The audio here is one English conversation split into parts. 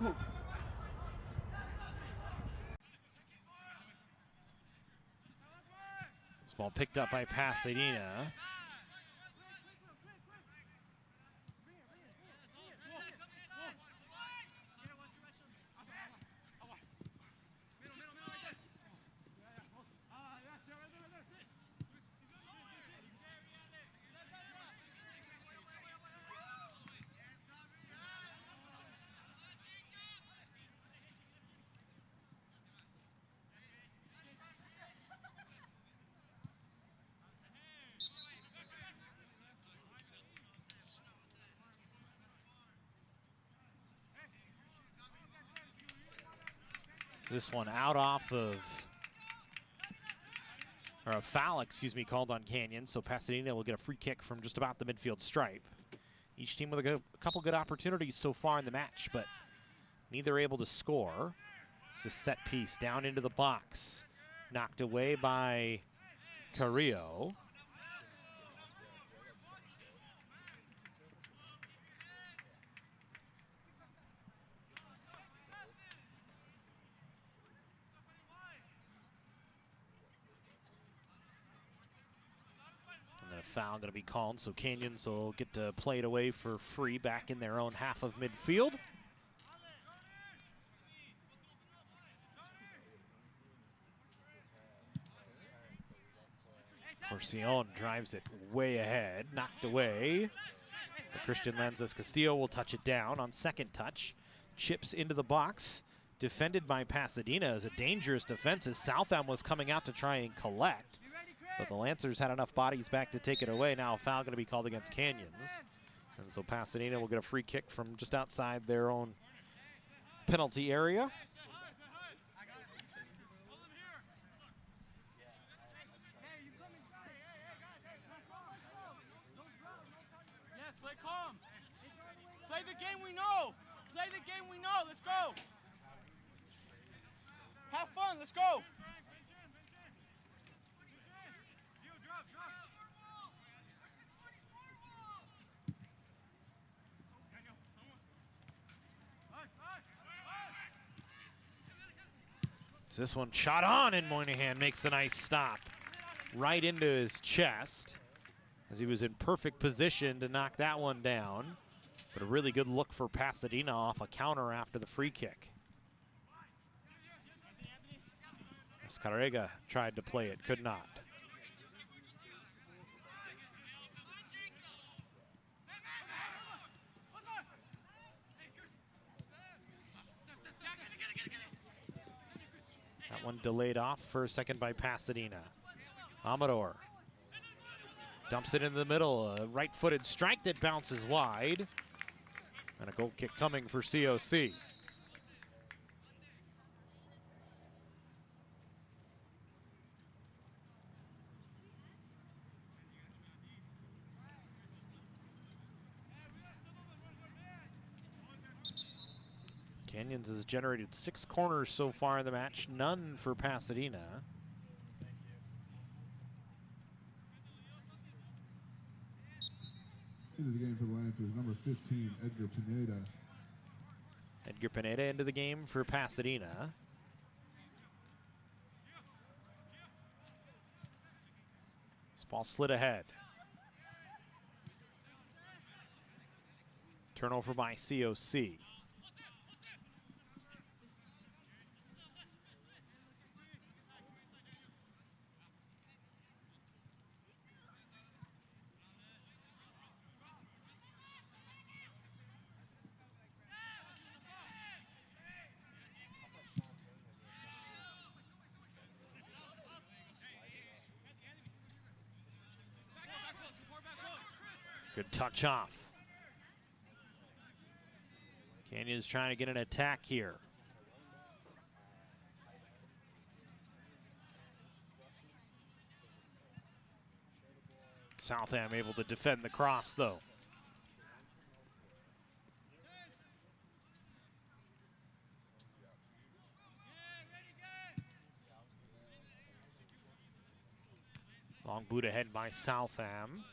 This ball picked up by Pasadena. This one out off of, or a foul, excuse me, called on Canyon. So Pasadena will get a free kick from just about the midfield stripe. Each team with a couple good opportunities so far in the match, but neither able to score. It's a set piece down into the box. Knocked away by Carrillo. And then a foul going to be called, so Canyons will get to play it away for free back in their own half of midfield. Corcion drives it way ahead, knocked away. But Christian Lanzas Castillo will touch it down on second touch. Chips into the box, defended by Pasadena as a dangerous defense as Southam was coming out to try and collect. But the Lancers had enough bodies back to take it away. Now a foul going to be called against Canyons. And so Pasadena will get a free kick from just outside their own penalty area. Yes, play calm. Play the game we know. Play the game we know. Let's go. Have fun. Let's go. This one shot on, and Moynihan makes a nice stop right into his chest as he was in perfect position to knock that one down. But a really good look for Pasadena off a counter after the free kick. Escarrega tried to play it, could not. That one delayed off for a second by Pasadena. Amador dumps it in the middle, a right-footed strike that bounces wide. And a goal kick coming for COC. Canyons has generated 6 corners so far in the match, none for Pasadena. Into the game for the Lancers, number 15, Edgar Pineda. Edgar Pineda into the game for Pasadena. This ball slid ahead. Turnover by COC. Good touch off. Canyon's trying to get an attack here. Southam able to defend the cross, though. Long boot ahead by Southam.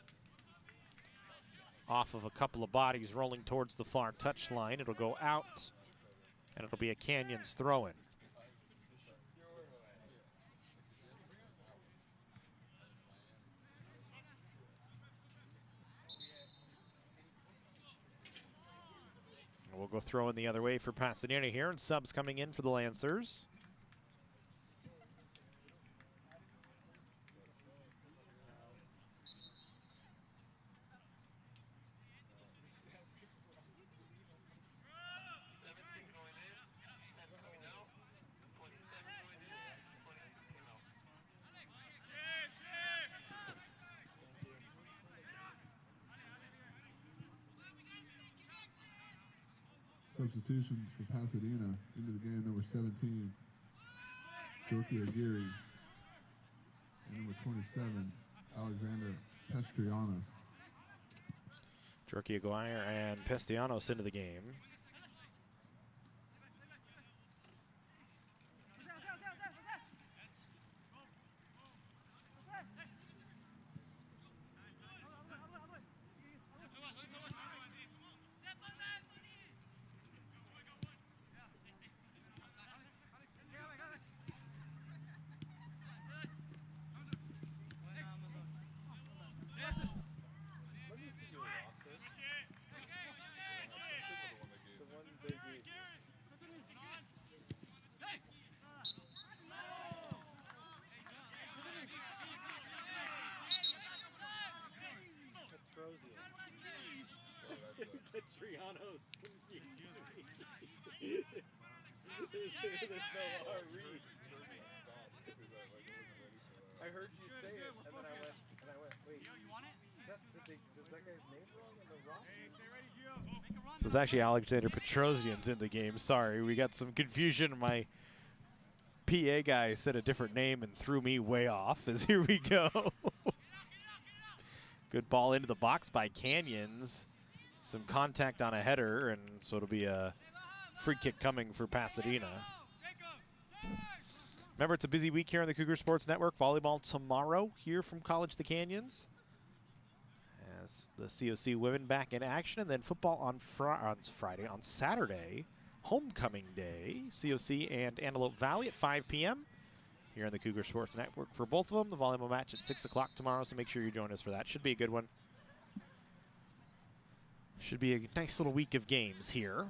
Off of a couple of bodies rolling towards the far touchline. It'll go out And it'll be a Canyons throw-in. We'll go throw in the other way for Pasadena here, and subs coming in for the Lancers. Substitutions for Pasadena into the game, number 17, Jorky Aguirre, and number 27, Alexander Pestrianos. Jorky Aguirre and Pestianos into the game. Petriano's confused me. There's no R-read. I heard you say it, and then I went, wait, is that guy's name wrong in the roster? So it's actually Alexander Petrosian's in the game. Sorry, we got some confusion. My PA guy said a different name and threw me way off, as here we go. Good ball into the box by Canyons. Some contact on a header, and so it'll be a free kick coming for Pasadena. Remember, it's a busy week here on the Cougar Sports Network. Volleyball tomorrow here from College of the Canyons, as the COC women back in action, and then football on Saturday, homecoming day, COC and Antelope Valley at 5 p.m. here on the Cougar Sports Network for both of them. The volleyball match at 6 o'clock tomorrow, so make sure you join us for that. Should be a good one. Should be a nice little week of games here.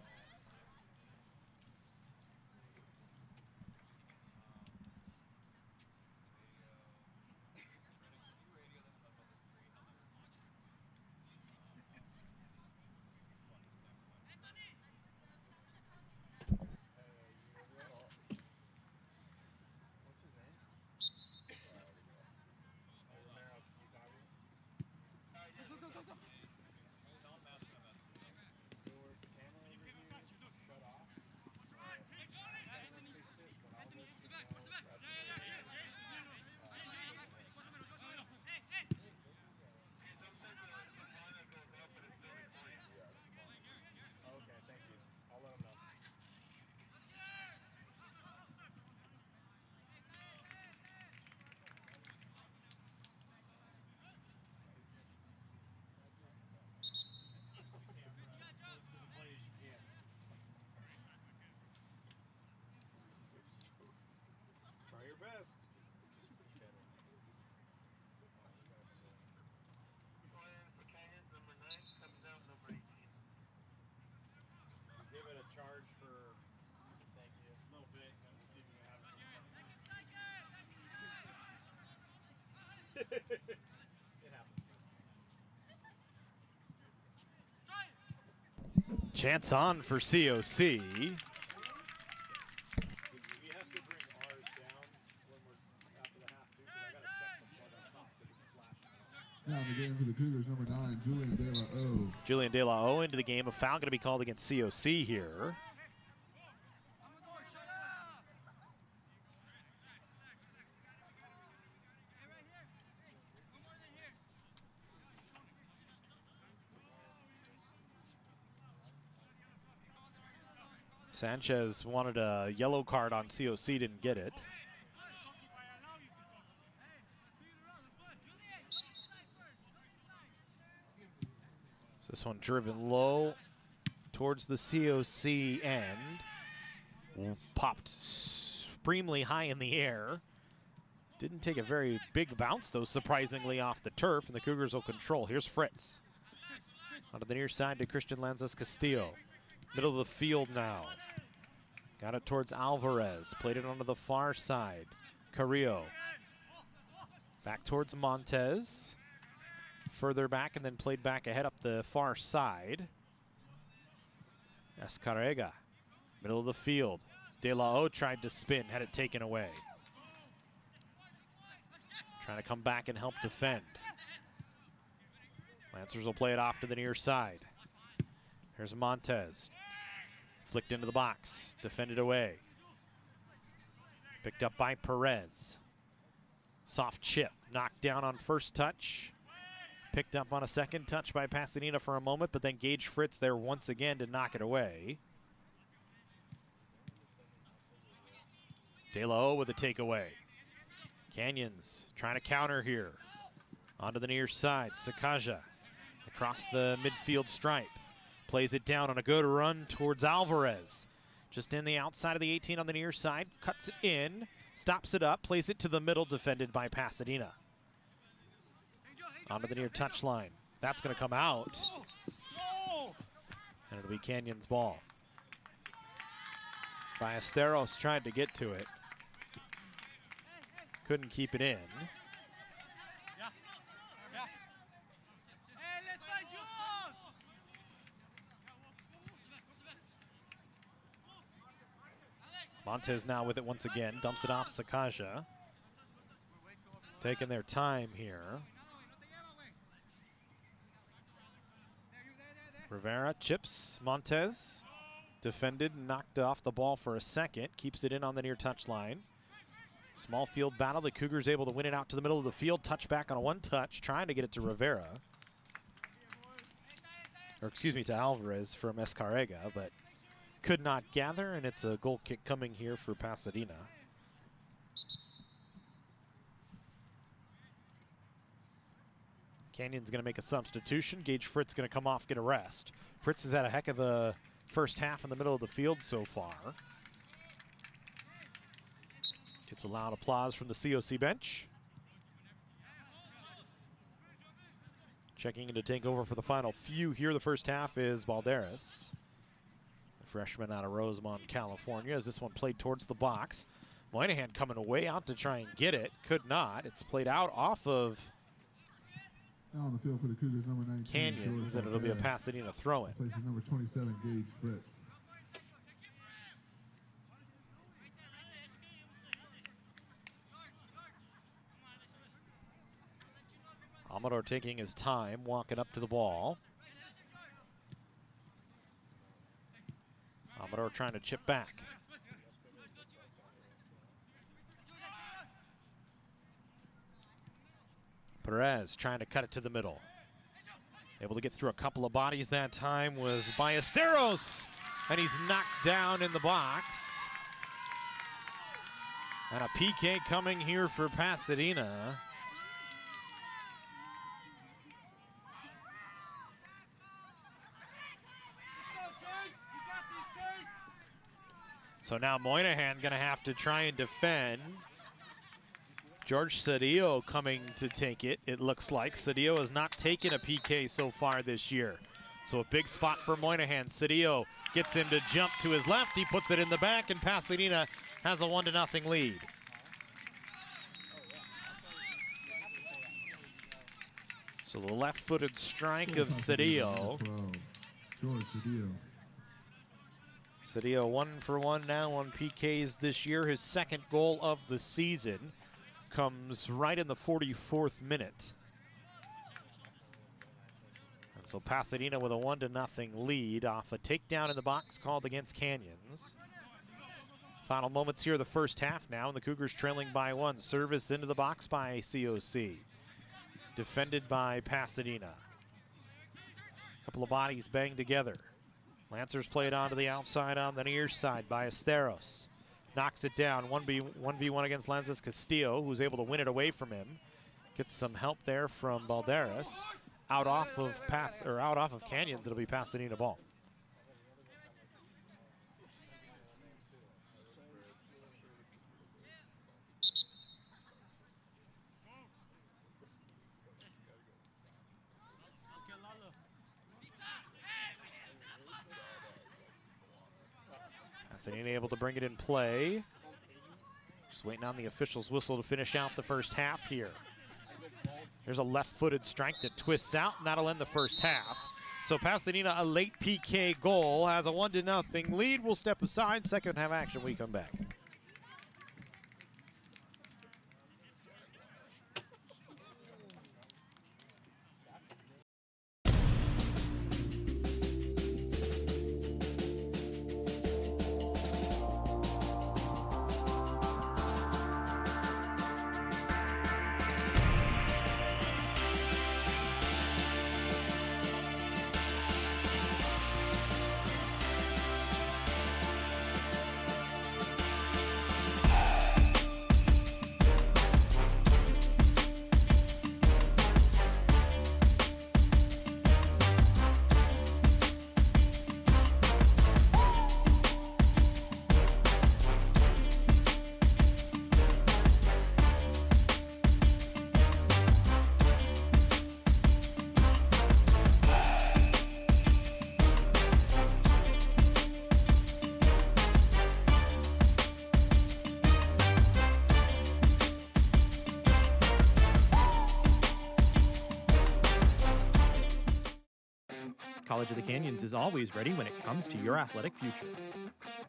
Chance on for COC. Now in the game for the Cougars, number 9, Julian De La O. Julian De La O into the game. A foul going to be called against COC here. Sanchez wanted a yellow card on COC, didn't get it. So this one driven low towards the COC end. Popped supremely high in the air. Didn't take a very big bounce, though, surprisingly, off the turf, and the Cougars will control. Here's Fritz. Onto the near side to Christian Lanzas Castillo. Middle of the field now. Got it towards Alvarez. Played it onto the far side. Carrillo. Back towards Montez. Further back and then played back ahead up the far side. Escarrega. Middle of the field. De La O tried to spin, had it taken away. Trying to come back and help defend. Lancers will play it off to the near side. Here's Montez. Flicked into the box. Defended away. Picked up by Perez. Soft chip. Knocked down on first touch. Picked up on a second touch by Pasadena for a moment, but then Gage Fritz there once again to knock it away. De La O with a takeaway. Canyons trying to counter here. Onto the near side. Sakaja across the midfield stripe. Plays it down on a good run towards Alvarez. Just in the outside of the 18 on the near side. Cuts it in. Stops it up. Plays it to the middle, defended by Pasadena. Onto the near touchline. That's going to come out. And it'll be Canyons' ball. Ballesteros tried to get to it. Couldn't keep it in. Montez now with it once again. Dumps it off Sakaja. Taking their time here. Rivera chips Montez. Defended, knocked off the ball for a second. Keeps it in on the near touchline. Small field battle. The Cougars able to win it out to the middle of the field. Touchback on a one-touch, trying to get it to Rivera. Or excuse me, to Alvarez from Escarrega, but could not gather, and it's a goal kick coming here for Pasadena. Canyon's going to make a substitution. Gage Fritz going to come off, get a rest. Fritz has had a heck of a first half in the middle of the field so far. Gets a loud applause from the COC bench. Checking in to take over for the final few here. The first half is Balderas, a freshman out of Rosemont, California, as this one played towards the box. Moynihan coming way out to try and get it. Could not. It's played out off of Now on the field for the Cougars, number 19. Canyons, and it'll be a Pasadena throw-in. Places number 27, Gage Fritz. Amador taking his time, walking up to the ball. Amador trying to chip back. Perez trying to cut it to the middle. Able to get through a couple of bodies that time was Ballesteros, and he's knocked down in the box. And a PK coming here for Pasadena. So now Moynihan going to have to try and defend. George Cedillo coming to take it, it looks like. Cedillo has not taken a PK so far this year. So a big spot for Moynihan. Cedillo gets him to jump to his left. He puts it in the back, and Pasadena has a 1-0 lead. So the left-footed strike of Cedillo. George Cedillo. Cedillo 1 for 1 now on PKs this year. His second goal of the season comes right in the 44th minute. And so Pasadena with a 1-0 lead off a takedown in the box called against Canyons. Final moments here of the first half now, and the Cougars trailing by 1. Service into the box by COC. Defended by Pasadena. A couple of bodies banged together. Lancers played onto the outside on the near side by Esteros. Knocks it down, 1v1 against Lanzas Castillo, who's able to win it away from him. Gets some help there from Balderas. Out off of Canyons, it'll be Pasadena ball. Pasadena able to bring it in play. Just waiting on the official's whistle to finish out the first half here. There's a left-footed strike that twists out, and that'll end the first half. So Pasadena, a late PK goal, has a 1-0 lead. We'll step aside. Second half action, we come back. College of the Canyons is always ready when it comes to your athletic future.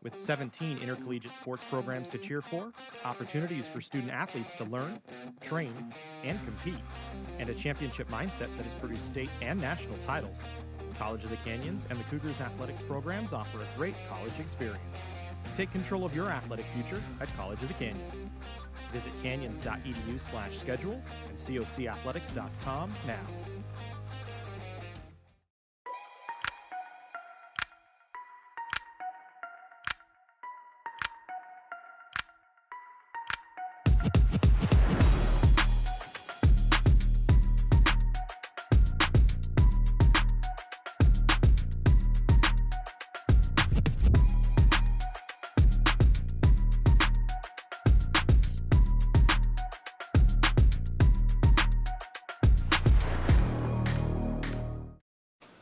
With 17 intercollegiate sports programs to cheer for, opportunities for student athletes to learn, train, and compete, and a championship mindset that has produced state and national titles, College of the Canyons and the Cougars athletics programs offer a great college experience. Take control of your athletic future at College of the Canyons. Visit canyons.edu/schedule and cocathletics.com now.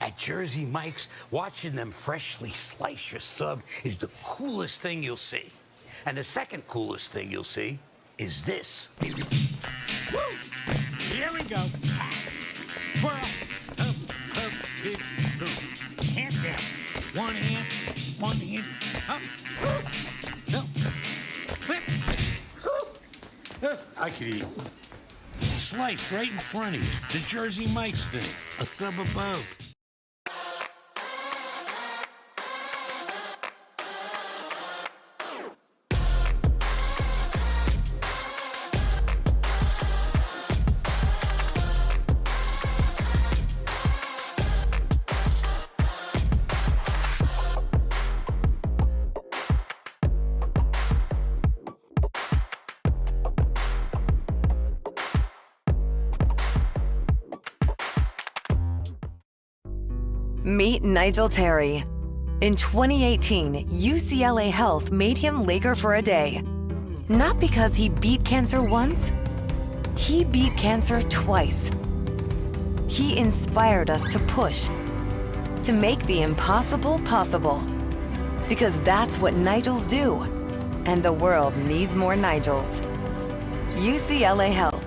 At Jersey Mike's, watching them freshly slice your sub is the coolest thing you'll see. And the second coolest thing you'll see is this. Woo! Here we go. Twirl. Up, big, two. Hand down. One hand, up. Up. Flip. I could eat. Sliced right in front of you. The Jersey Mike's thing. A sub above. Meet Nigel Terry. In 2018, UCLA Health made him Laker for a day. Not because he beat cancer once, he beat cancer twice. He inspired us to push, to make the impossible possible. Because that's what Nigels do, and the world needs more Nigels. UCLA Health.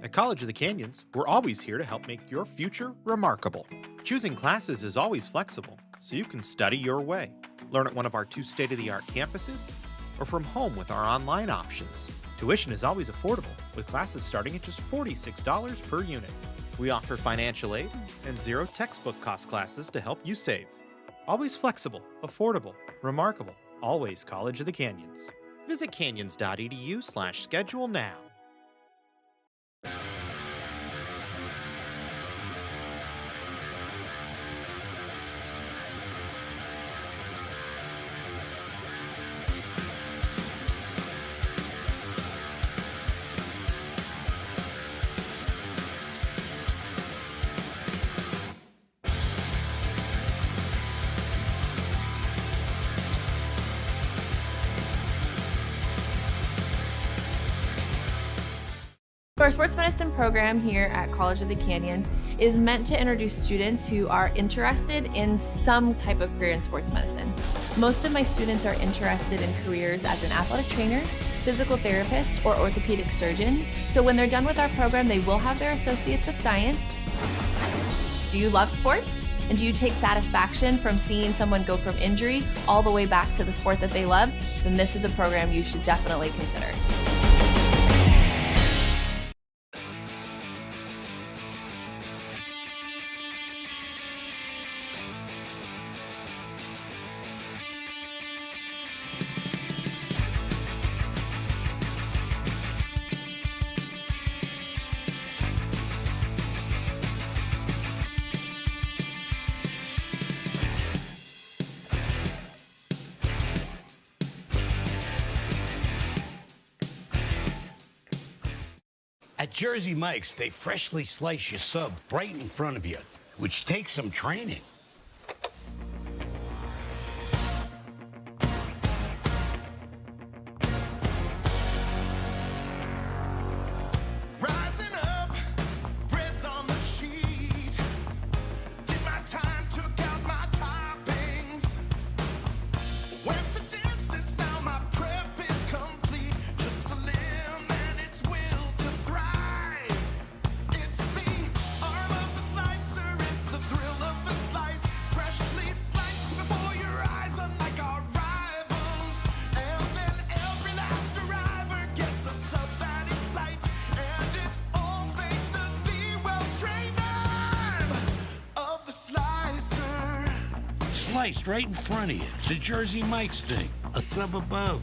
At College of the Canyons, we're always here to help make your future remarkable. Choosing classes is always flexible, so you can study your way. Learn at one of our 2 state-of-the-art campuses, or from home with our online options. Tuition is always affordable, with classes starting at just $46 per unit. We offer financial aid and 0 textbook cost classes to help you save. Always flexible, affordable, remarkable. Always College of the Canyons. Visit canyons.edu/schedule now. So our sports medicine program here at College of the Canyons is meant to introduce students who are interested in some type of career in sports medicine. Most of my students are interested in careers as an athletic trainer, physical therapist, or orthopedic surgeon. So when they're done with our program, they will have their Associates of Science. Do you love sports? And do you take satisfaction from seeing someone go from injury all the way back to the sport that they love? Then this is a program you should definitely consider. At Jersey Mike's, they freshly slice your sub right in front of you, which takes some training. Rising up, bread's on the sheet. Did my time, took out my toppings. Went the distance, now my prep is complete. Just a limb and its will to thrive. It's the arm of the slicer, it's the thrill of the slice. Freshly sliced before your eyes, unlike our rivals. And then every last arriver gets a sub that excites. And it's all thanks to the well-trained arm of the slicer. Sliced right in front of you. It's a Jersey Mike's thing. A sub above.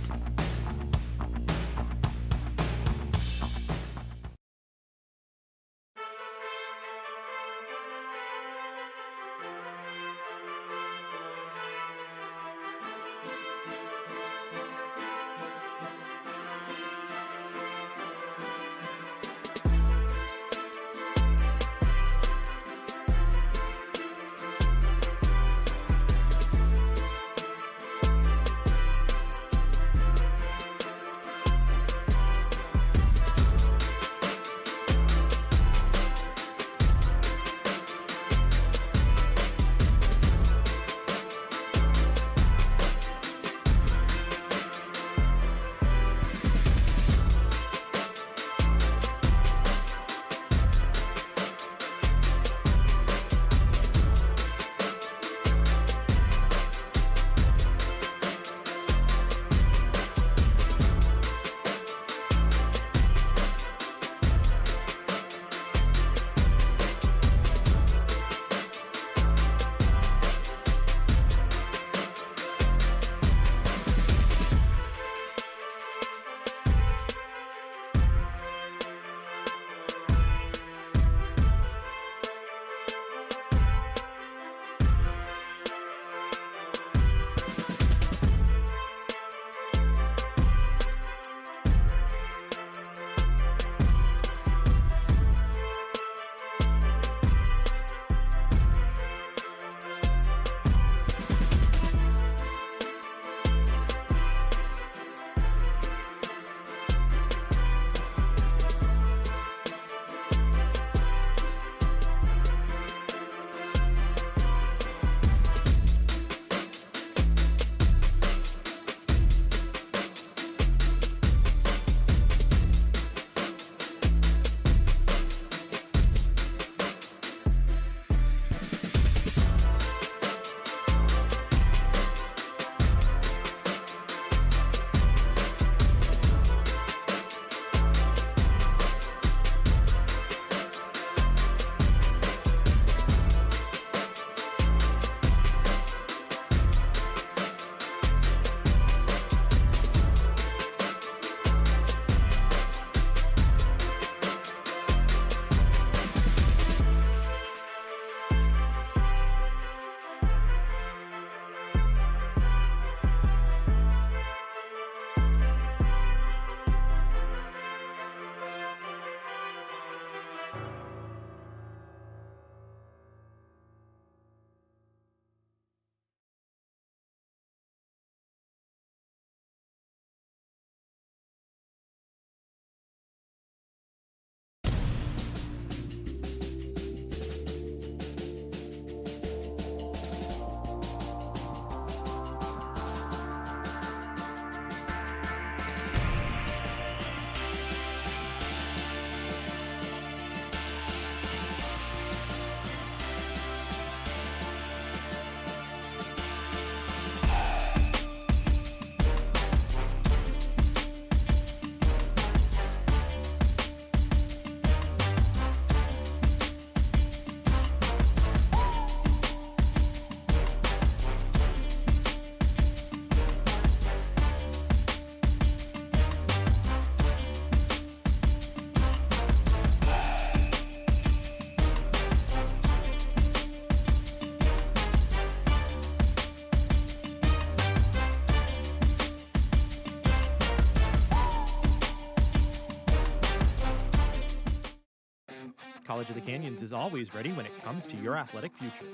College of the Canyons is always ready when it comes to your athletic future.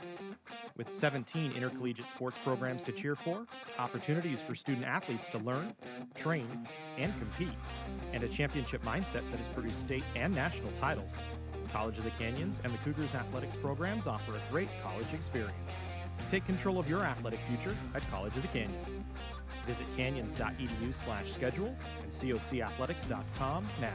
With 17 intercollegiate sports programs to cheer for, opportunities for student athletes to learn, train, and compete, and a championship mindset that has produced state and national titles, College of the Canyons and the Cougars athletics programs offer a great college experience. Take control of your athletic future at College of the Canyons. Visit canyons.edu/schedule and cocathletics.com now.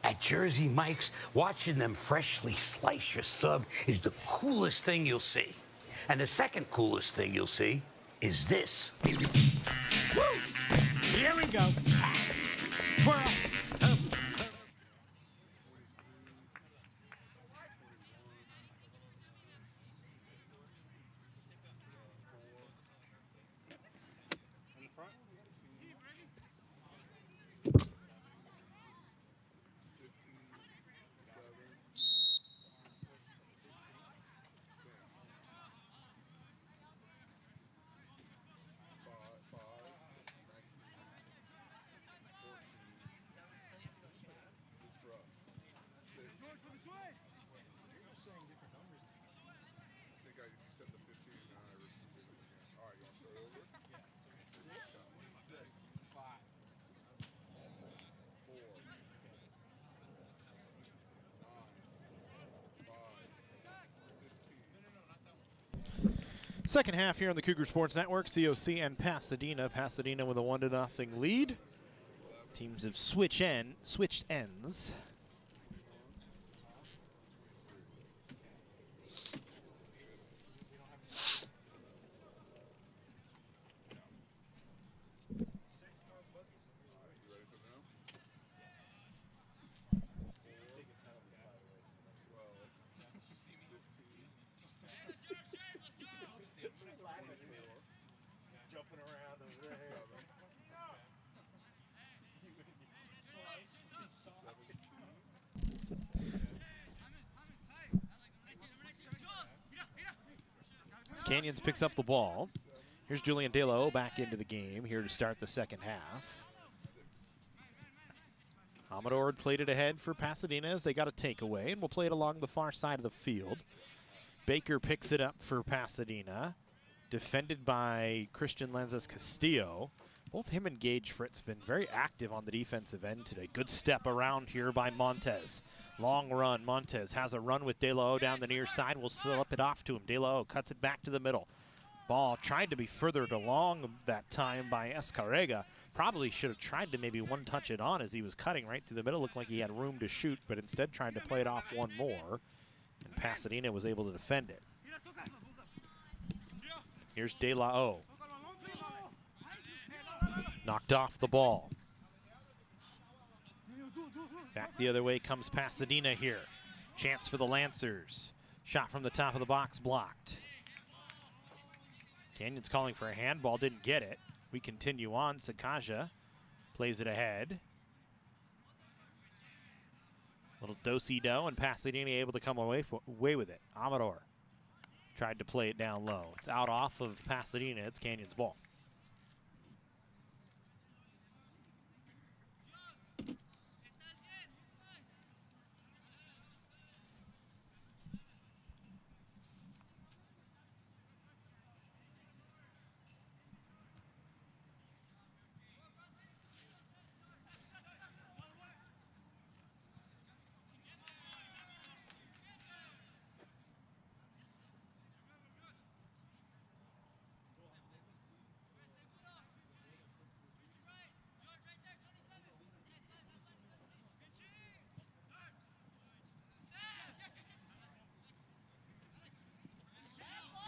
At Jersey Mike's, watching them freshly slice your sub is the coolest thing you'll see. And the second coolest thing you'll see is this. Here we go. Twirl. Second half here on the Cougar Sports Network, COC and Pasadena. Pasadena with a 1-0 lead. Teams have switched ends. Canyons picks up the ball. Here's Julian De La O back into the game here to start the second half. Amador played it ahead for Pasadena as they got a takeaway, and we'll play it along the far side of the field. Baker picks it up for Pasadena, defended by Christian Lenzes Castillo. Both him and Gage Fritz have been very active on the defensive end today. Good step around here by Montez. Long run. Montez has a run with De La O down the near side. We'll slip it off to him. De La O cuts it back to the middle. Ball tried to be furthered along that time by Escarrega. Probably should have tried to maybe one-touch it on as he was cutting right through the middle. Looked like he had room to shoot, but instead tried to play it off one more. And Pasadena was able to defend it. Here's De La O. Knocked off the ball. Back the other way comes Pasadena here. Chance for the Lancers. Shot from the top of the box blocked. Canyons calling for a handball, didn't get it. We continue on. Sakaja plays it ahead. Little do-si-do, and Pasadena able to come away with it. Amador tried to play it down low. It's out off of Pasadena. It's Canyons ball.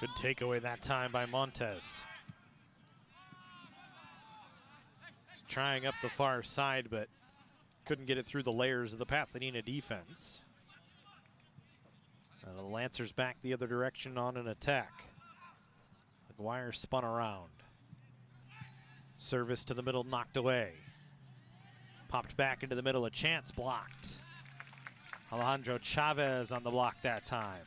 Good takeaway that time by Montez. He's trying up the far side, but Couldn't get it through the layers of the Pasadena defense. The Lancers back the other direction on an attack. McGuire spun around. Service to the middle, knocked away. Popped back into the middle, a chance blocked. Alejandro Chavez on the block that time.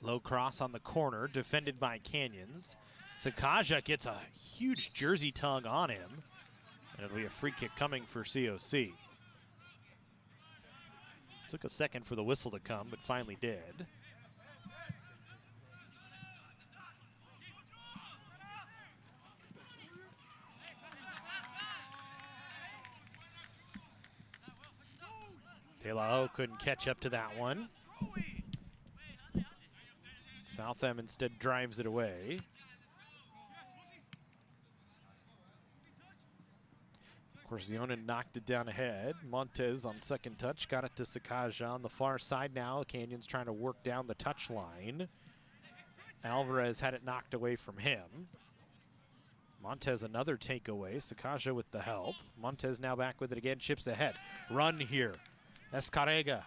Low cross on the corner, defended by Canyons. Sakaja gets a huge jersey tug on him, and it'll be a free kick coming for COC. Took a second for the whistle to come, but finally did. De La O couldn't catch up to that one. Southam instead drives it away. Of course, Leonin knocked it down ahead. Montez on second touch got it to Sakaja on the far side now. Canyons trying to work down the touch line. Alvarez had it knocked away from him. Montez another takeaway. Sakaja with the help. Montez now back with it again, chips ahead. Run here. Escarrega.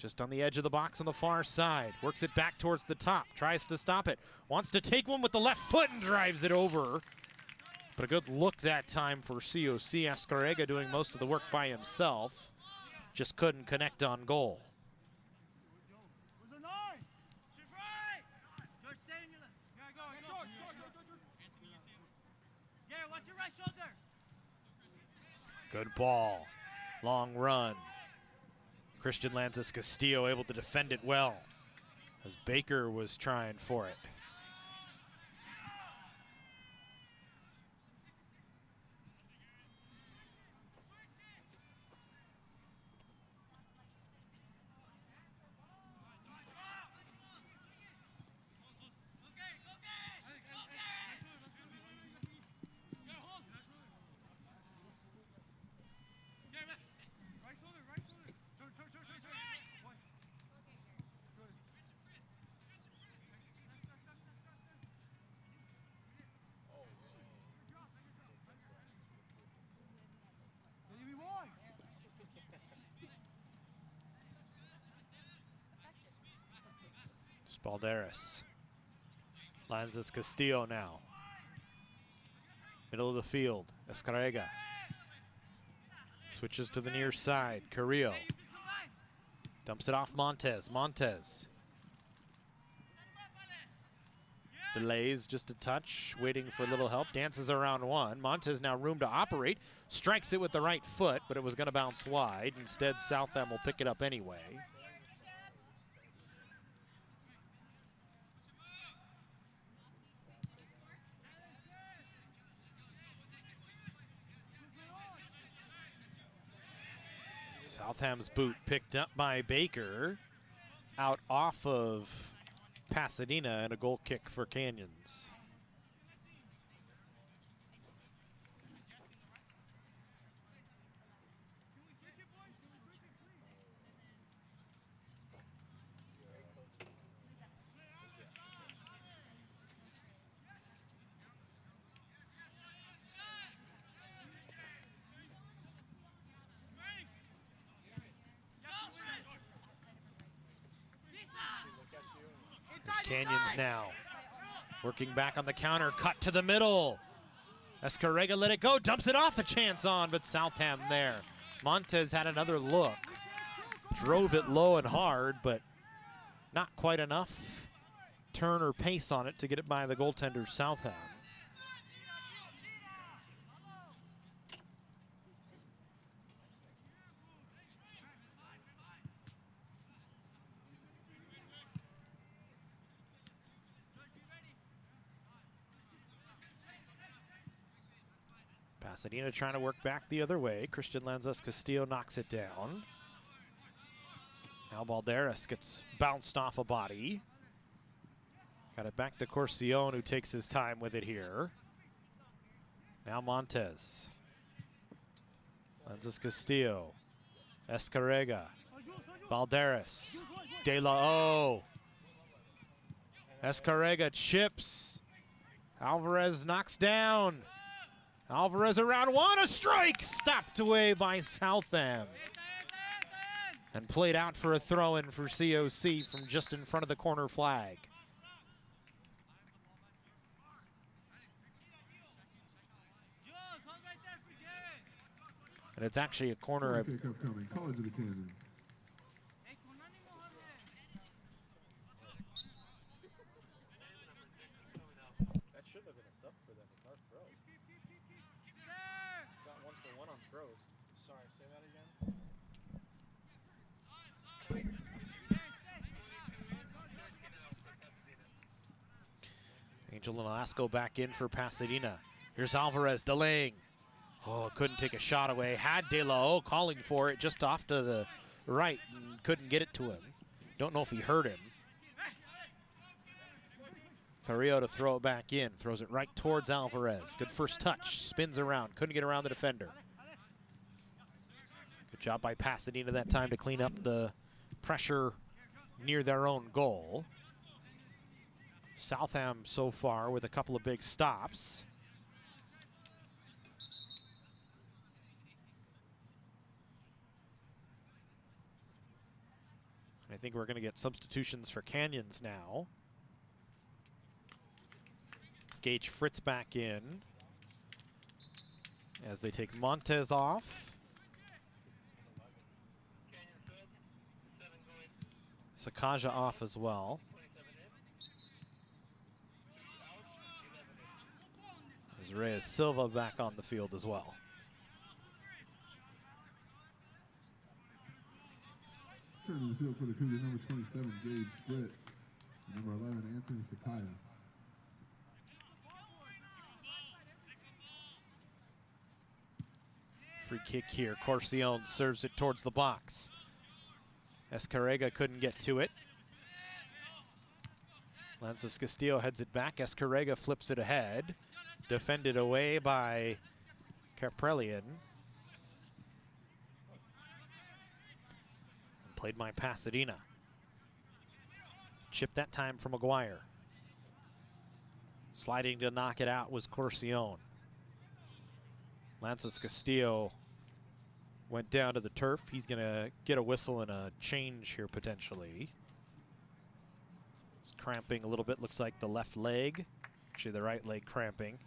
Just on the edge of the box on the far side. Works it back towards the top. Tries to stop it. Wants to take one with the left foot and drives it over. But a good look that time for COC. Escarrega doing most of the work by himself. Just couldn't connect on goal. Good ball. Long run. Christian Lanzas Castillo able to defend it well as Baker was trying for it. Balderas. Lanzas Castillo now. Middle of the field. Escarrega. Switches to the near side. Carrillo. Dumps it off Montez. Montez. Delays just a touch. Waiting for a little help. Dances around one. Montez now room to operate. Strikes it with the right foot, but it was going to bounce wide. Instead, Southam will pick it up anyway. Southam's boot picked up by Baker, out off of Pasadena, and a goal kick for Canyons. Canyons now working back on the counter, cut to the middle. Escarrega let it go, dumps it off, a chance on, but Southam there. Montez had another look, drove it low and hard, but not quite enough turn or pace on it to get it by the goaltender Southam. Pasadena trying to work back the other way. Christian Lanzas Castillo knocks it down. Now Balderas gets bounced off a body. Got it back to Corcion, who takes his time with it here. Now Montez. Lenzis Castillo. Escarrega. Balderas. De La O. Escarrega chips. Alvarez knocks down. Alvarez around one, a strike! Stopped away by Southam. And played out for a throw-in for COC from just in front of the corner flag. And it's actually a corner. Kick upcoming. College of the Canyons. That should have been a sub for them. It's our throw. Got 1 for 1 on throws. Sorry, say that again. Angel Nolasco back in for Pasadena. Here's Alvarez delaying. Oh, couldn't take a shot away. Had De La O calling for it just off to the right and couldn't get it to him. Don't know if he heard him. Carrillo to throw it back in. Throws it right towards Alvarez. Good first touch. Spins around. Couldn't get around the defender. Good job by Pasadena that time to clean up the pressure near their own goal. Southam so far with a couple of big stops. I think we're going to get substitutions for Canyons now. Gage Fritz back in as they take Montez off. Sakaja off as well. As Reyes Silva back on the field as well. Turning the field for the Cougars, number 27, Gage Fritz. Number 11, Anthony Sakaya. Free kick here. Corcion serves it towards the box. Escarrega couldn't get to it. Lenzis Castillo heads it back. Escarrega flips it ahead. Defended away by Caprelian. Played by Pasadena. Chip that time from McGuire. Sliding to knock it out was Corcion. Lenzis Castillo went down to the turf. He's going to get a whistle and a change here potentially. It's cramping a little bit. Looks like the left leg. Actually, the right leg cramping.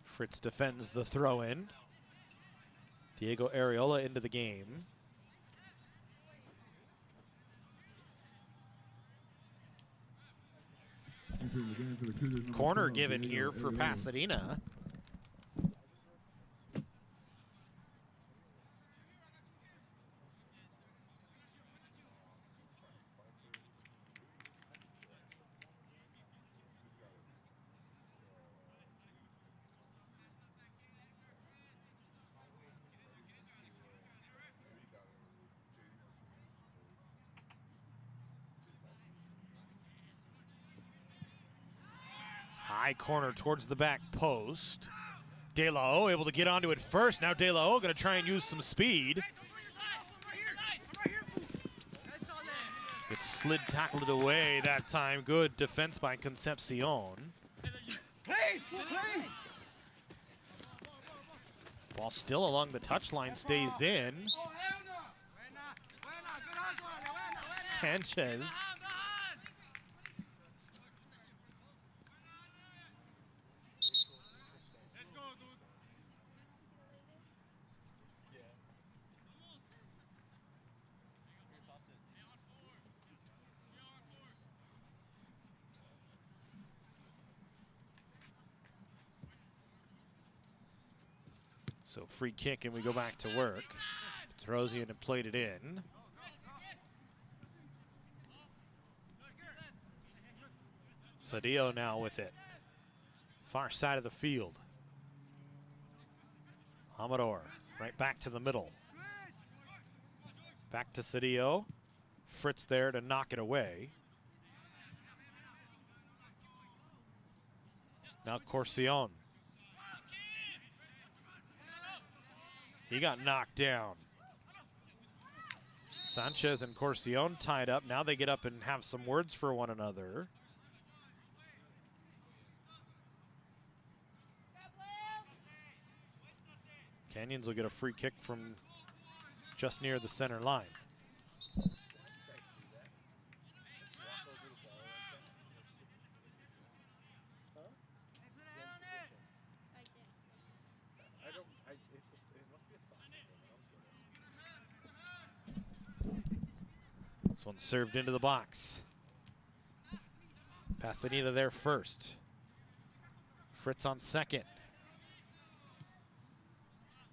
Fritz defends the throw-in. Diego Areola into the game. Corner given here for Pasadena. High corner towards the back post. De La O able to get onto it first. Now De La O going to try and use some speed. Gets slid tackled it away that time. Good defense by Concepcion. Ball still along the touchline, stays in. Sanchez So free kick and we go back to work. Petrosian had played it in. Cedillo now with it. Far side of the field. Amador right back to the middle. Back to Cedillo. Fritz there to knock it away. Now Corcion. He got knocked down. Sanchez and Corcion tied up. Now they get up and have some words for one another. Canyons will get a free kick from just near the center line. This one served into the box. Pasadena there first. Fritz on second.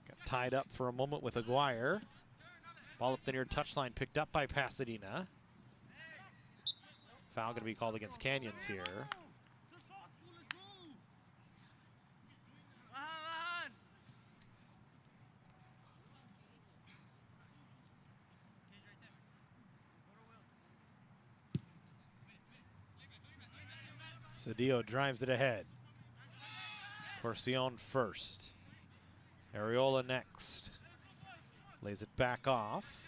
Got tied up for a moment with Aguirre. Ball up the near touchline, picked up by Pasadena. Foul going to be called against Canyons here. Cedillo drives it ahead. Corcion first. Areola next. Lays it back off.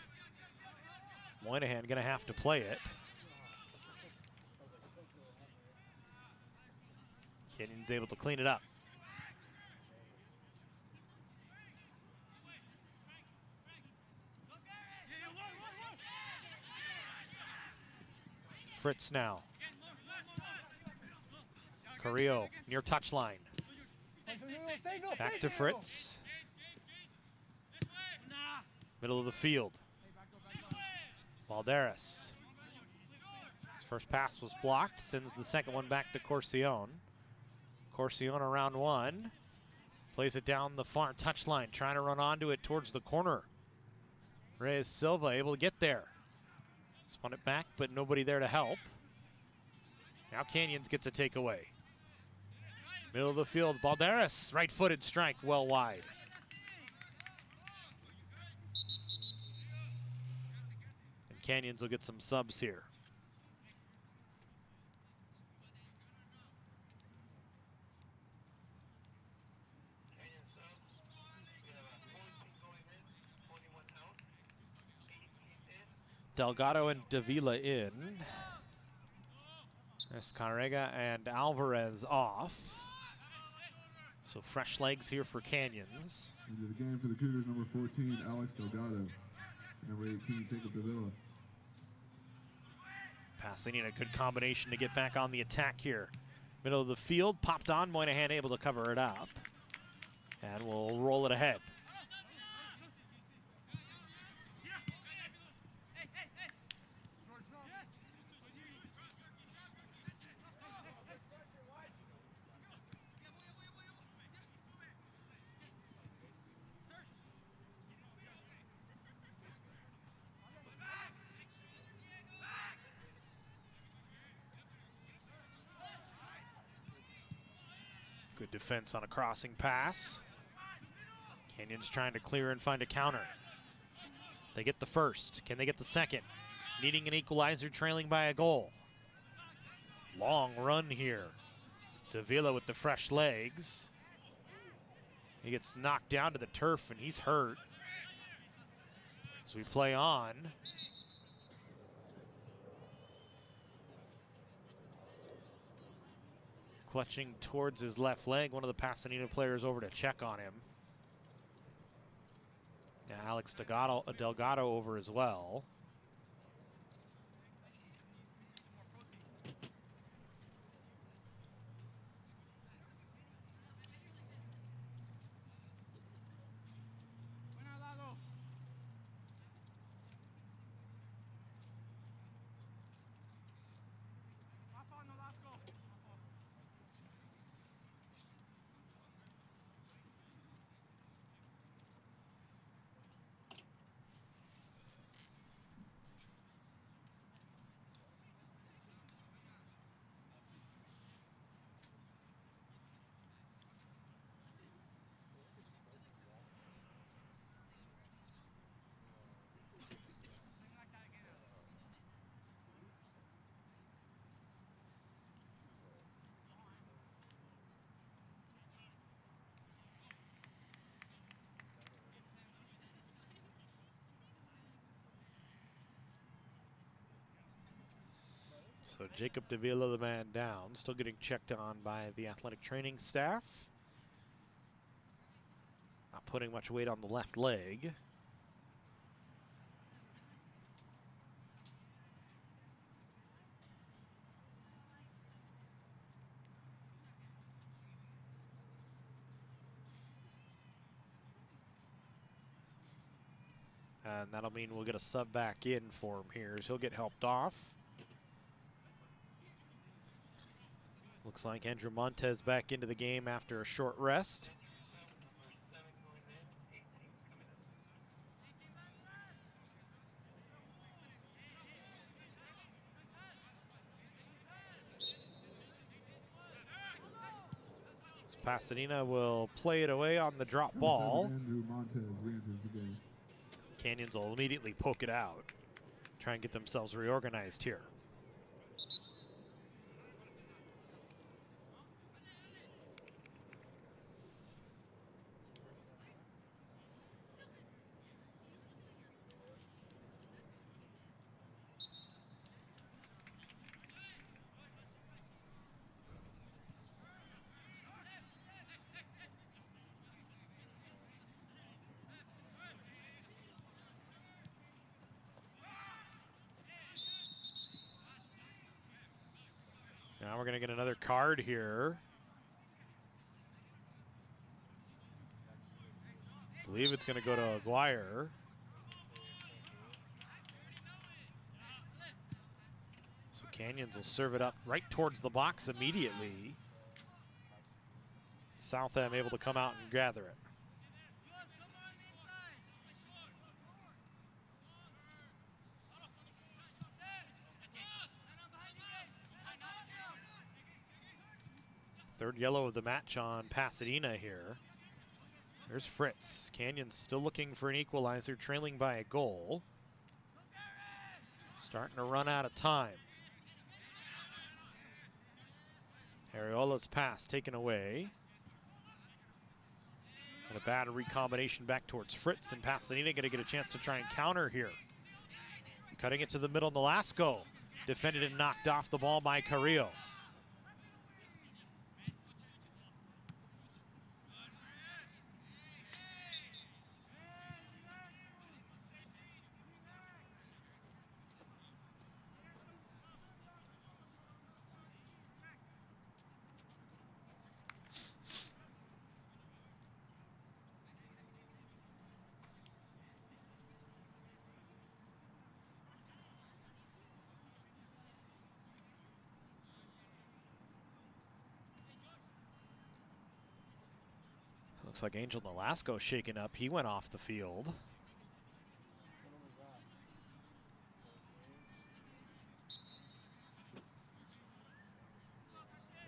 Moynihan gonna have to play it. Canyon's able to clean it up. Fritz now. Carrillo near touchline. Back to Fritz. Middle of the field. Valderas. His first pass was blocked. Sends the second one back to Corcion. Corcion around one. Plays it down the far touchline. Trying to run onto it towards the corner. Reyes Silva able to get there. Spun it back, but nobody there to help. Now Canyons gets a takeaway. Middle of the field, Balderas, right-footed strike, well wide. And Canyons will get some subs here. Delgado and Davila in. Escarrega and Alvarez off. So fresh legs here for Canyons. Into the game for the Cougars, number 14, Alex Delgado. Number 18, Jacob Davila. Pasadena, a good combination to get back on the attack here. Middle of the field, popped on, Moynihan able to cover it up. And we'll roll it ahead. Good defense on a crossing pass. Canyons trying to clear and find a counter. They get the first. Can they get the second? Needing an equalizer, trailing by a goal. Long run here. Davila with the fresh legs. He gets knocked down to the turf and he's hurt. So we play on. Clutching towards his left leg. One of the Pasadena players over to check on him. Now Alex Delgado over as well. So Jacob Davila, the man down, still getting checked on by the athletic training staff. Not putting much weight on the left leg. And that'll mean we'll get a sub back in for him here, so he'll get helped off. Looks like Andrew Montez back into the game after a short rest. So Pasadena will play it away on the drop ball. Andrew Montez re-enters the game. Canyons will immediately poke it out, try and get themselves reorganized here. Now we're going to get another card here. I believe it's going to go to Aguirre. So Canyons will serve it up right towards the box immediately. Southam able to come out and gather it. Third yellow of the match on Pasadena here. There's Fritz. Canyons still looking for an equalizer, trailing by a goal. Starting to run out of time. Ariola's pass taken away. And a bad recombination back towards Fritz, and Pasadena going to get a chance to try and counter here. Cutting it to the middle, Nolasco. Defended and knocked off the ball by Carrillo. Looks like Angel Nolasco shaken up. He went off the field.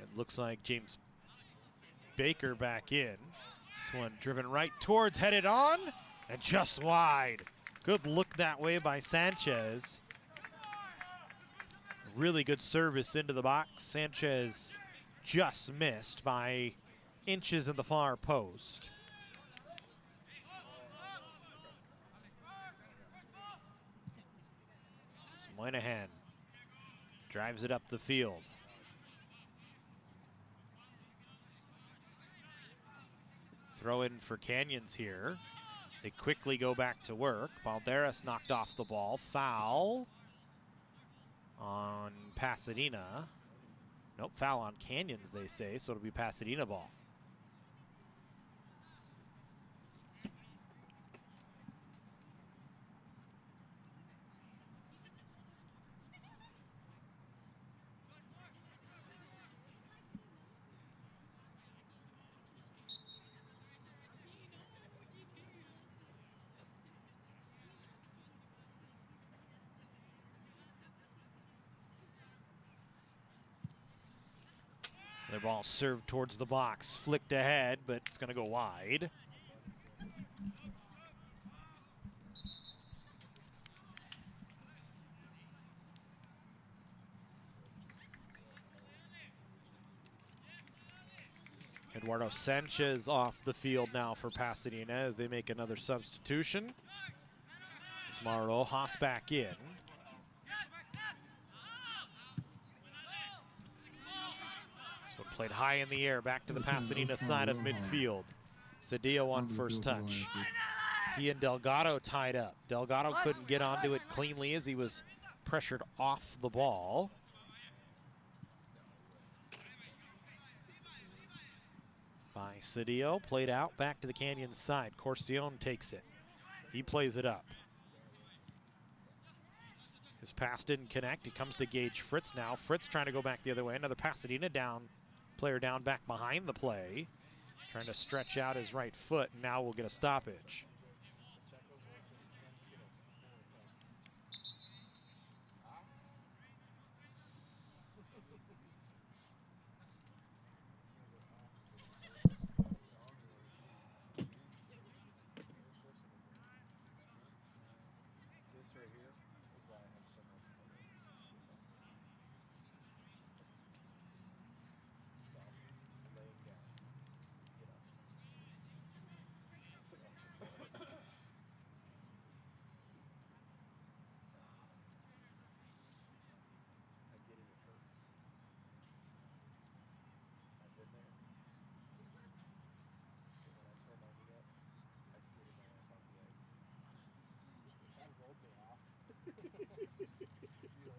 It looks like James Baker back in. This one driven right towards, headed on, and just wide. Good look that way by Sanchez. Really good service into the box. Sanchez just missed by inches in the far post. So Moynihan drives it up the field. Throw in for Canyons here. They quickly go back to work. Balderas knocked off the ball. Foul on Pasadena. Nope, foul on Canyons, they say, so it'll be Pasadena ball. The ball served towards the box, flicked ahead, but it's going to go wide. Eduardo Sanchez off the field now for Pasadena as they make another substitution. Ismar Rojas back in. Played high in the air, back to the Pasadena side of midfield. Cedillo on first touch. He and Delgado tied up. Delgado couldn't get onto it cleanly as he was pressured off the ball. By Cedillo, played out, back to the Canyon side. Corcion takes it. He plays it up. His pass didn't connect. He comes to Gage Fritz now. Fritz trying to go back the other way. Another Pasadena player down back behind the play. Trying to stretch out his right foot, and now we'll get a stoppage.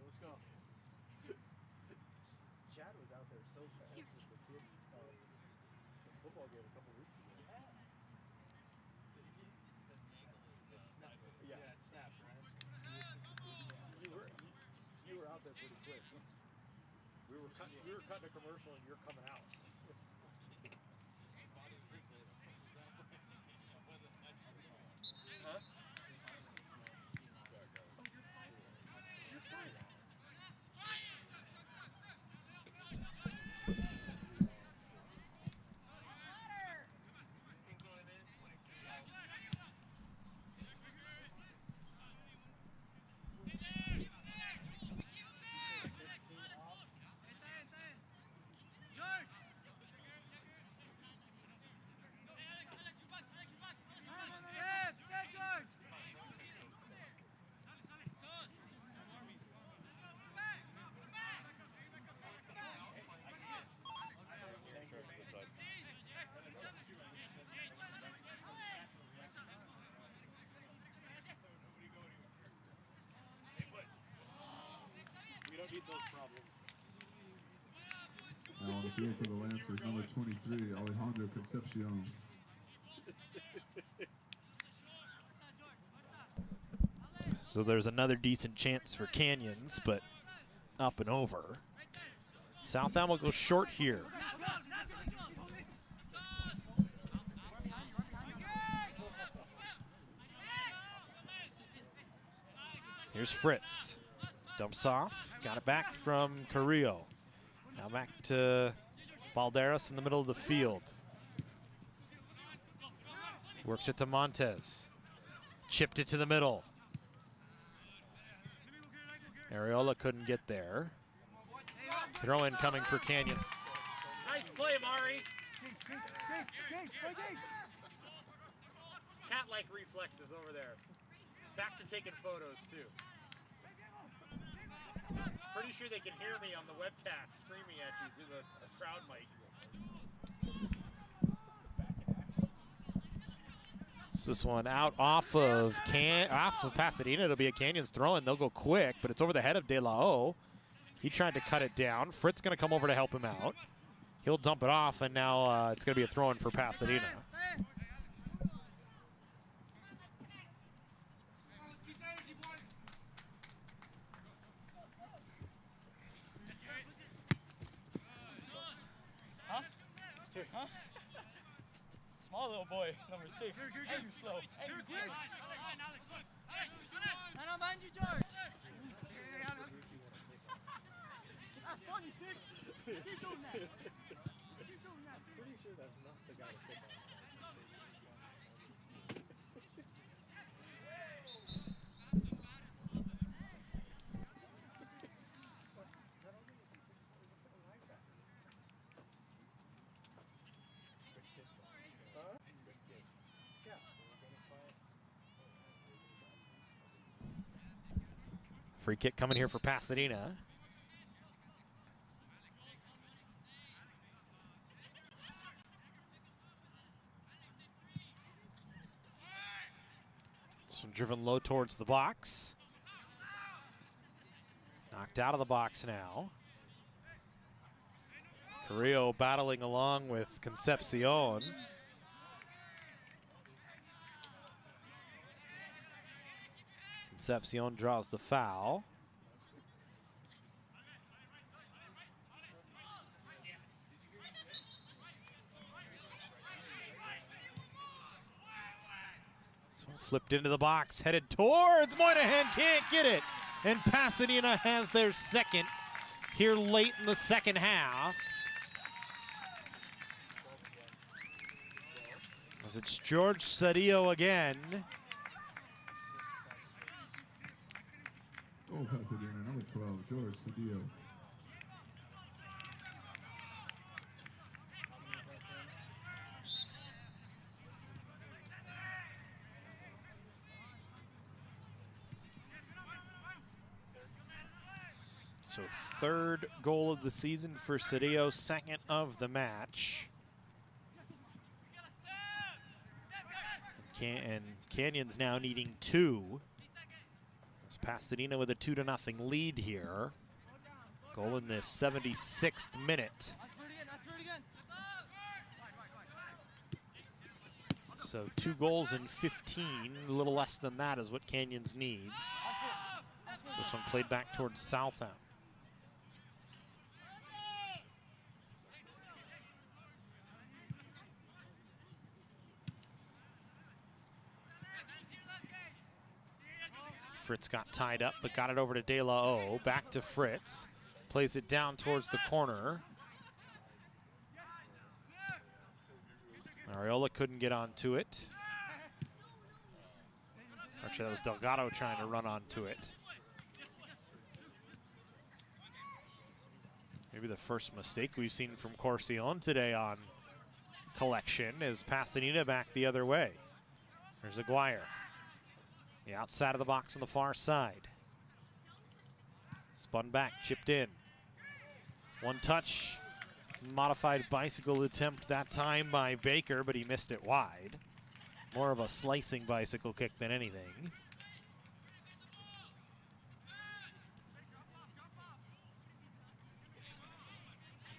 Let's go. Chad was out there so fast with the kid the football game a couple weeks ago. It snapped. Yeah, it snapped, right? You were out there pretty quick. We were cutting a commercial and you're coming out. Huh? You're fine. We don't need those problems. Now on the field for the Lancers, number 23, Alejandro Concepcion. So there's another decent chance for Canyons, but up and over. Southam will go short here. Here's Fritz. Dumps off. Got it back from Carrillo. Now back to Balderas in the middle of the field. Works it to Montez. Chipped it to the middle. Areola couldn't get there. Throw in coming for Canyon. Nice play, Mari. Cat-like reflexes over there. Back to taking photos, too. Pretty sure they can hear me on the webcast screaming at you through the crowd mic. This one out off of Pasadena. It'll be a Canyons throw, and they'll go quick, but it's over the head of De La O. He tried to cut it down. Fritz going to come over to help him out. He'll dump it off, and now it's going to be a throw-in for Pasadena. Huh? Small little boy, number 6. Hey, you slow. Hey, you slow. And behind you, George. That's 26. Keep doing that. Keep doing that. Pretty sure that's not the guy to pick on. Free kick coming here for Pasadena. So driven low towards the box. Knocked out of the box now. Carrillo battling along with Concepcion. Concepcion draws the foul. This one flipped into the box, headed towards Moynihan, can't get it. And Pasadena has their second here late in the second half. As it's George Cedillo again. Oh, Pasadena, number 12, George Cedillo. So third goal of the season for Cedillo, second of the match. And Canyons now needing 2. It's Pasadena with a 2-0 lead here. Goal in the 76th minute. So 2 goals in 15, a little less than that is what Canyons needs. So this one played back towards Southend. Fritz got tied up, but got it over to De La O. Back to Fritz. Plays it down towards the corner. Ariola couldn't get onto it. Actually, that was Delgado trying to run onto it. Maybe the first mistake we've seen from Corcion today on collection is Pasadena back the other way. There's Aguirre. The outside of the box on the far side. Spun back, chipped in. One touch, modified bicycle attempt that time by Baker, but he missed it wide. More of a slicing bicycle kick than anything.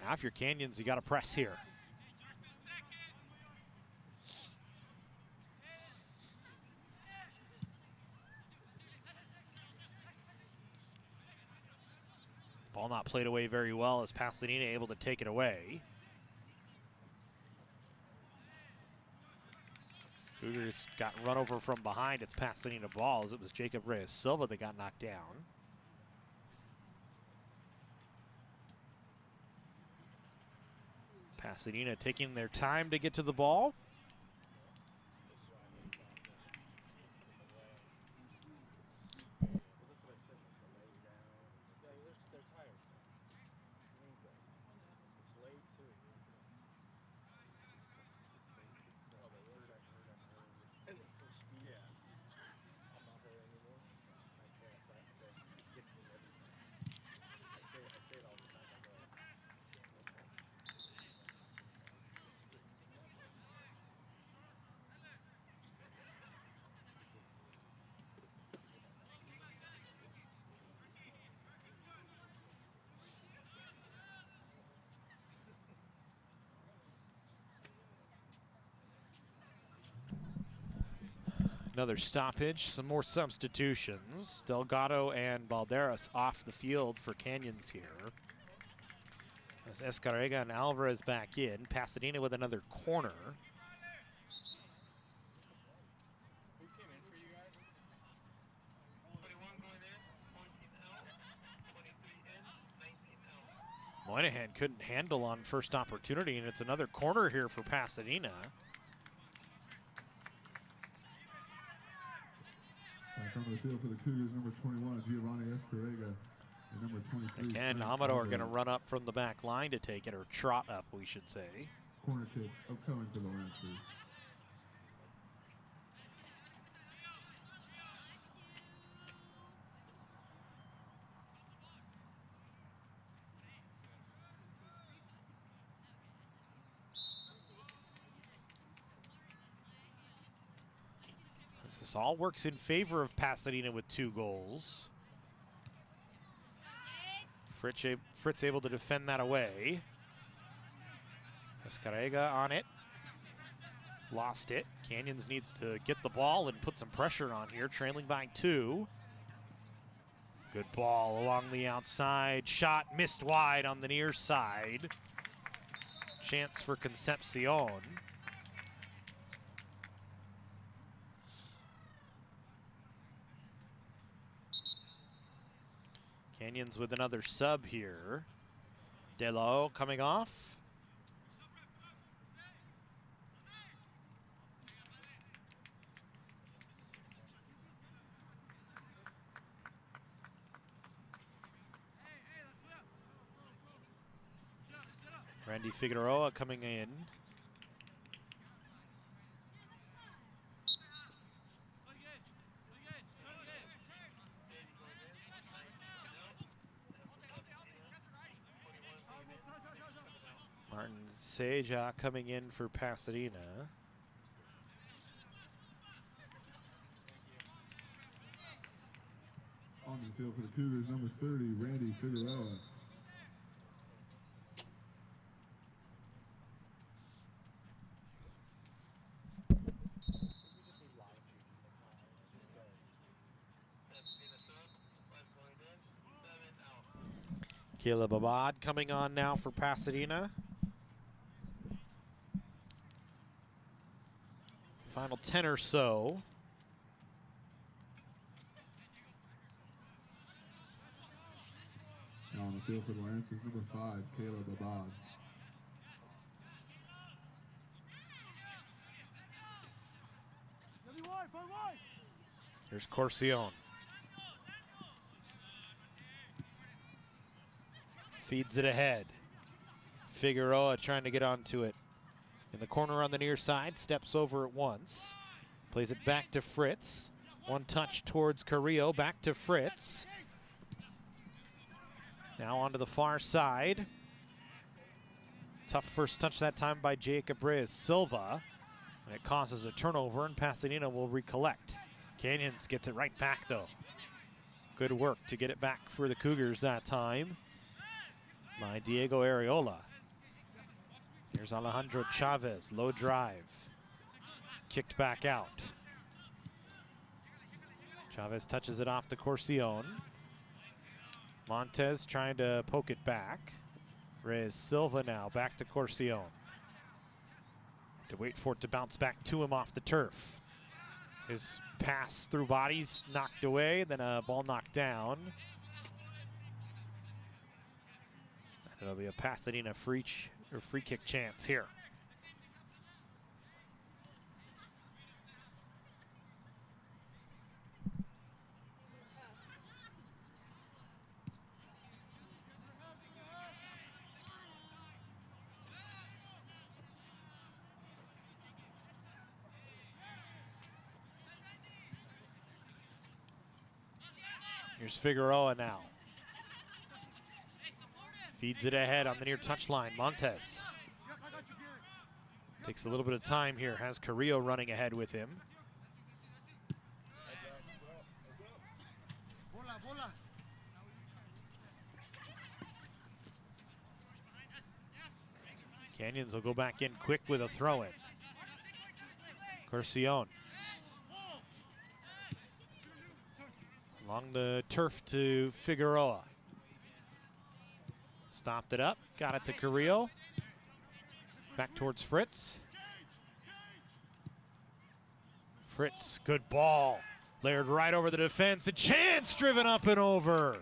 Now if you're Canyons, you got to press here. Ball not played away very well as Pasadena able to take it away. Cougars got run over from behind. It's Pasadena ball as it was Jacob Reyes Silva that got knocked down. Pasadena taking their time to get to the ball. Another stoppage, some more substitutions. Delgado and Balderas off the field for Canyons here. As Escarrega and Alvarez back in. Pasadena with another corner. Moynihan couldn't handle on first opportunity, and it's another corner here for Pasadena. Back on the field for the Cougars, number 21, Giovanni Escarrega, and number 23. Again, Amador going to run up from the back line to take it, or trot up, we should say. Corner kick upcoming for the Lancers. This all works in favor of Pasadena with 2 goals. Fritz able to defend that away. Escarrega on it. Lost it. Canyons needs to get the ball and put some pressure on here, trailing by 2. Good ball along the outside. Shot missed wide on the near side. Chance for Concepcion. Canyons with another sub here. Delo coming off. Randy Figueroa coming in. Martin Seja coming in for Pasadena. On the field for the Cougars, number 30, Randy Figueroa. Caleb Abad coming on now for Pasadena. Final 10 or so. Now on the field for the Lancers, number 5, Caleb Abad. Here's Corcion. Feeds it ahead. Figueroa trying to get onto it. In the corner on the near side, steps over it once. Plays it back to Fritz. One touch towards Carrillo, back to Fritz. Now onto the far side. Tough first touch that time by Jacob Reyes Silva. And it causes a turnover, and Pasadena will recollect. Canyons gets it right back, though. Good work to get it back for the Cougars that time by Diego Areola. Here's Alejandro Chavez, low drive. Kicked back out. Chavez touches it off to Corcion. Montez trying to poke it back. Reyes Silva now back to Corcion. To wait for it to bounce back to him off the turf. His pass through bodies knocked away, then a ball knocked down. It'll be a Pasadena free kick chance here. Here's Figueroa now. Feeds it ahead on the near touchline. Montez takes a little bit of time here. Has Carrillo running ahead with him. Canyons will go back in quick with a throw-in. Corcion. Along the turf to Figueroa. Stopped it up, got it to Carrillo. Back towards Fritz. Fritz, good ball. Layered right over the defense. A chance driven up and over.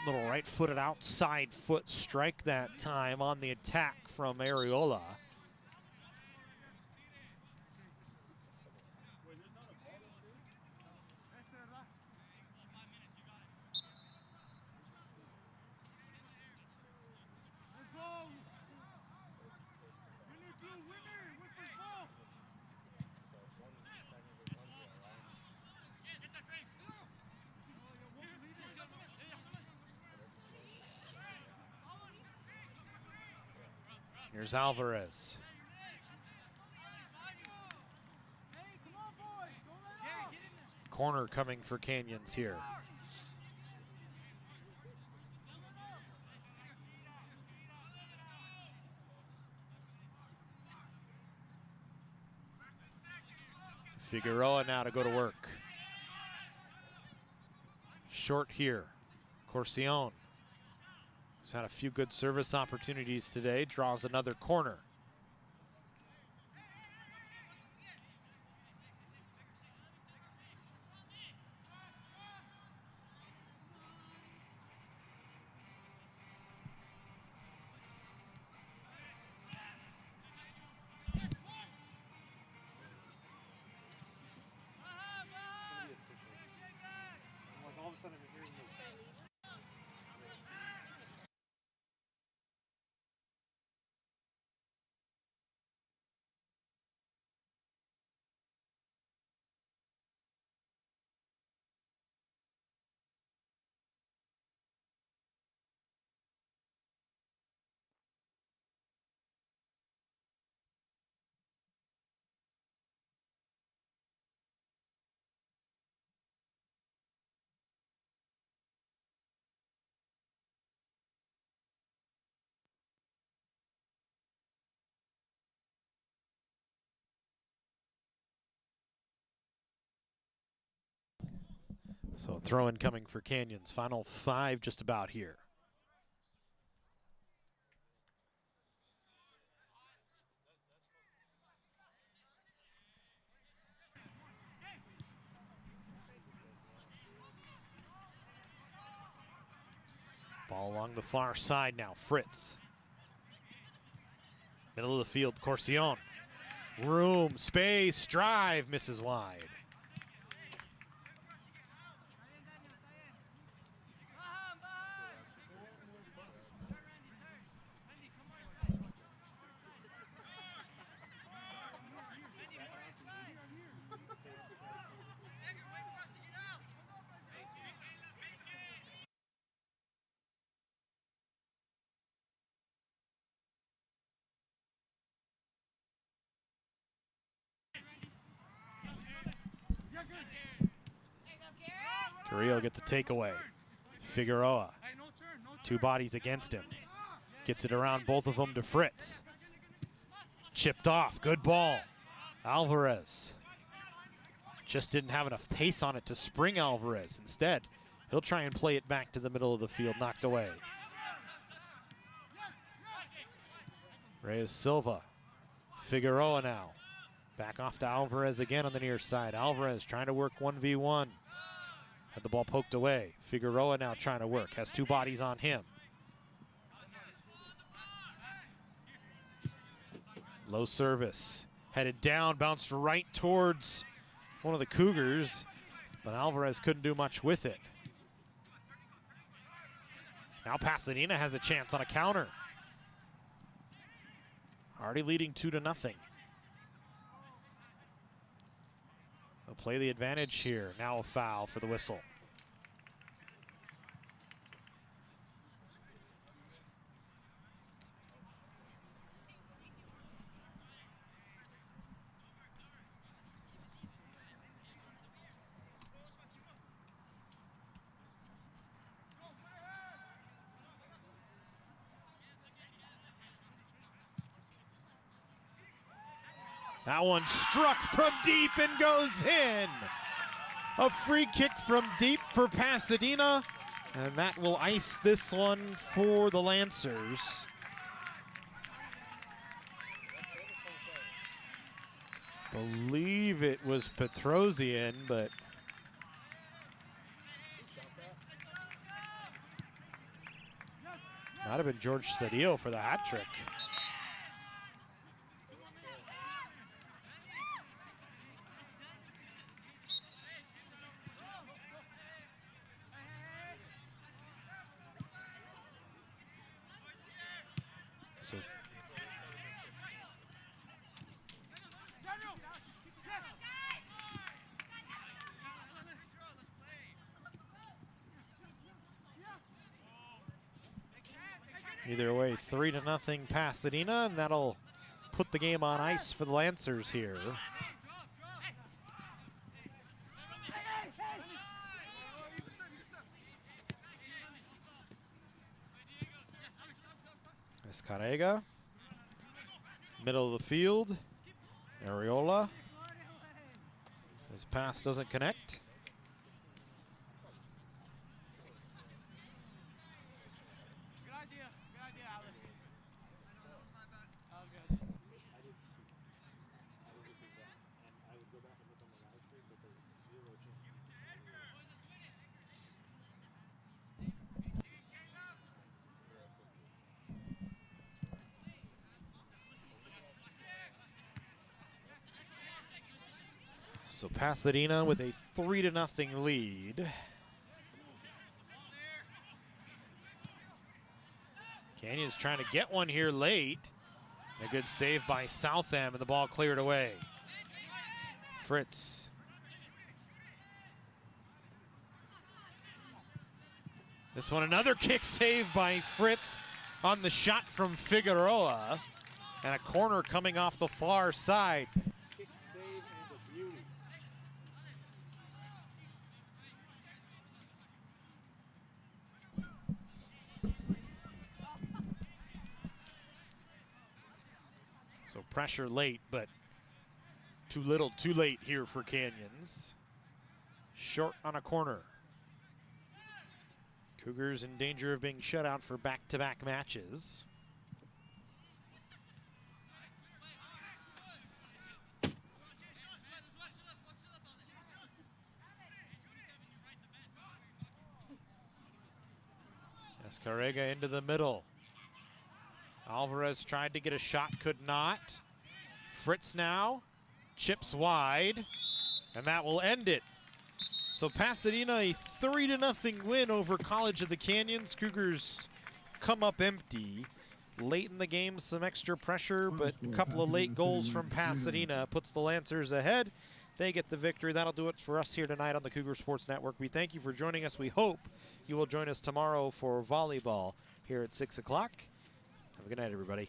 Little right-footed outside foot strike that time on the attack from Areola. Here's Alvarez. Corner coming for Canyons here. Figueroa now to go to work. Short here. Corcion, who's had a few good service opportunities today, draws another corner. Like all of a sudden I'm hearing this. So throw in coming for Canyons. Final 5 just about here. Ball along the far side now. Fritz. Middle of the field, Corcion. Room, space, drive, misses wide. Carrillo gets a takeaway. Figueroa, 2 bodies against him. Gets it around both of them to Fritz. Chipped off, good ball. Alvarez just didn't have enough pace on it to spring Alvarez. Instead, he'll try and play it back to the middle of the field, knocked away. Reyes Silva, Figueroa now. Back off to Alvarez again on the near side. Alvarez trying to work 1v1. Had the ball poked away. Figueroa now trying to work. Has 2 bodies on him. Low service. Headed down, bounced right towards one of the Cougars, but Alvarez couldn't do much with it. Now Pasadena has a chance on a counter. Already leading 2-0. They'll play the advantage here. Now a foul for the whistle. That one struck from deep and goes in. A free kick from deep for Pasadena, and that will ice this one for the Lancers. Believe it was Petrosian, but might have been George Cedillo for the hat trick. So Either way, 3-0 Pasadena, and that'll put the game on ice for the Lancers here. Escarrega, middle of the field. Areola. His pass doesn't connect. Good idea, Alan. All good. So Pasadena with a 3-0 lead. Canyons trying to get one here late. A good save by Southam, and the ball cleared away. Fritz. This one, another kick save by Fritz on the shot from Figueroa. And a corner coming off the far side. Kick save and a beauty. So pressure late, but too little, too late here for Canyons. Short on a corner. Cougars in danger of being shut out for back-to-back matches. Escarrega into the middle. Alvarez tried to get a shot, could not. Fritz now, chips wide, and that will end it. So Pasadena, a 3-0 win over College of the Canyons. Cougars come up empty. Late in the game, some extra pressure, but a couple of late goals from Pasadena puts the Lancers ahead. They get the victory. That'll do it for us here tonight on the Cougar Sports Network. We thank you for joining us. We hope you will join us tomorrow for volleyball here at 6 o'clock. Have a good night, everybody.